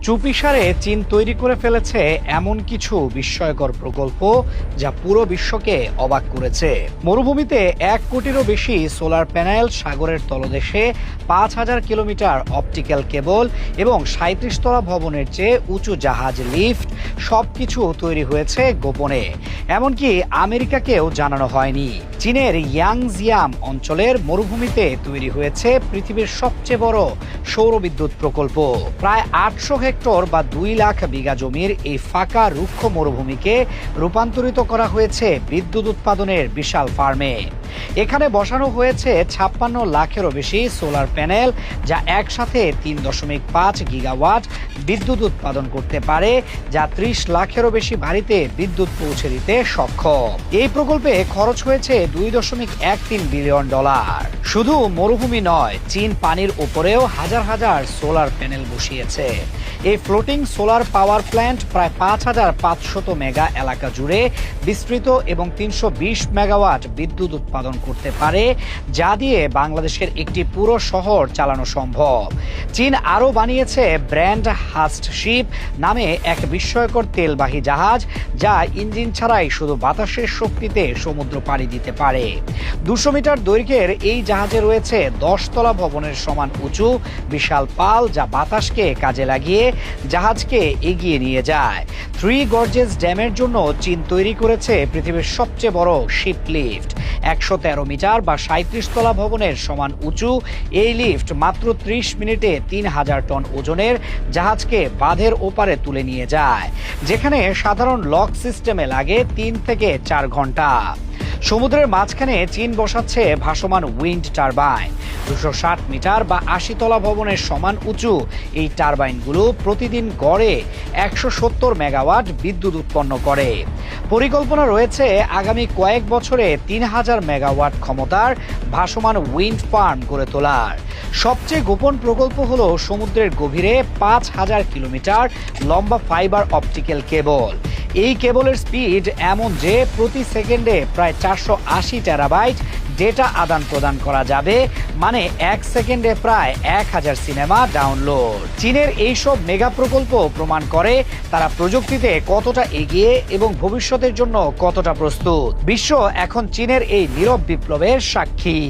চুপিসারে চীন তৈরি করে ফেলেছে এমন কিছু বিস্ময়কর প্রকল্প যা পুরো বিশ্বকে অবাক করেছে। মরুভূমিতে 1 কোটিরও বেশি সোলার প্যানেল, সাগরের তলদেশে 5,000 কিলোমিটার অপটিক্যাল কেবল এবং 37 তলা ভবনের চেয়ে উঁচু জাহাজ, লিফট সবকিছু তৈরি হয়েছে গোপনে। এমনকি আমেরিকাকেও জানানো হয়নি। চীনের ইয়াংজিয়াম অঞ্চলের মরুভূমিতে তৈরি হয়েছে পৃথিবীর সবচেয়ে বড় সৌরবিদ্যুৎ প্রকল্প। প্রায় 800 হেক্টর বা 2 লাখ বিঘা জমির এই ফাঁকা রুক্ষ মরুভূমিকে রূপান্তরিত করা হয়েছে বিদ্যুৎ উৎপাদনের বিশাল ফার্মে। এখানে বসানো হয়েছে 56 লাখেরও বেশি সোলার প্যানেল, যা একসাথে 3.5 গিগাওয়াট বিদ্যুৎ উৎপাদন করতে পারে, যা 30 লাখেরও বেশি বাড়িতে বিদ্যুৎ পৌঁছে দিতে সক্ষম। এই প্রকল্পে খরচ হয়েছে $2.13 বিলিয়ন। শুধু মরুভূমি নয়, চীন পানির উপরেও হাজার হাজার সোলার প্যানেল বসিয়েছে। এই ফ্লোটিং সোলার পাওয়ার প্ল্যান্ট প্রায় 5,500 মেগা এলাকা জুড়ে বিস্তৃত এবং 320 মেগাওয়াট বিদ্যুৎ উৎপাদন করতে পারে, যা দিয়ে বাংলাদেশের একটি পুরো শহর চালানো সম্ভব। চীন আরও বানিয়েছে ব্র্যান্ড হাস্ট শিপ নামে এক বিস্ময়কর তেলবাহী জাহাজ, যা ইঞ্জিন ছাড়াই শুধু বাতাসের শক্তিতে সমুদ্র পাড়ি দিতে পারে। 200 মিটার দৈর্ঘ্যের এই জাহাজে রয়েছে 10 তলা ভবনের সমান উঁচু বিশাল পাল, যা বাতাসকে কাজে লাগিয়ে জাহাজকে এগিয়ে নিয়ে যায়। 3 গর্জেস ড্যামের জন্য চীন তৈরি করেছে পৃথিবীর সবচেয়ে বড় শিপ লিফট। 113 মিটার বা 37 তলা ভবনের সমান উঁচু এই লিফট মাত্র 30 মিনিটে 3000 টন ওজনের জাহাজকে বাঁধের ওপারে তুলে নিয়ে যায়, যেখানে সাধারণ লক সিস্টেমে লাগে 3 থেকে 4 ঘন্টা। সমুদ্রের মাঝখানে চীন বসাচ্ছে ভাসমান উইন্ড টারবাইন। 260 মিটার বা 80 তলা ভবনের সমান উঁচু এই টারবাইনগুলো প্রতিদিন গড়ে 170 মেগাওয়াট বিদ্যুৎ উৎপন্ন করে। পরিকল্পনা রয়েছে আগামী কয়েক বছরে 3000 মেগাওয়াট ক্ষমতার ভাসমান উইন্ড ফার্ম গড়ে তোলার। সবচেয়ে গোপন প্রকল্প হলো সমুদ্রের গভীরে 5000 কিলোমিটার লম্বা ফাইবার অপটিক্যাল কেবল। এই কেবলের স্পিড এমন যে প্রতি সেকেন্ডে প্রায় 480 টেরাবাইট ডেটা আদান প্রদান করা যাবে, মানে 1 সেকেন্ডে প্রায় 1000 সিনেমা ডাউনলোড। চীনের এইসব মেগা প্রকল্প প্রমাণ করে তারা প্রযুক্তিতে কতটা এগিয়ে এবং ভবিষ্যতের জন্য কতটা প্রস্তুত। বিশ্ব এখন চীনের এই নীরব বিপ্লবের সাক্ষী।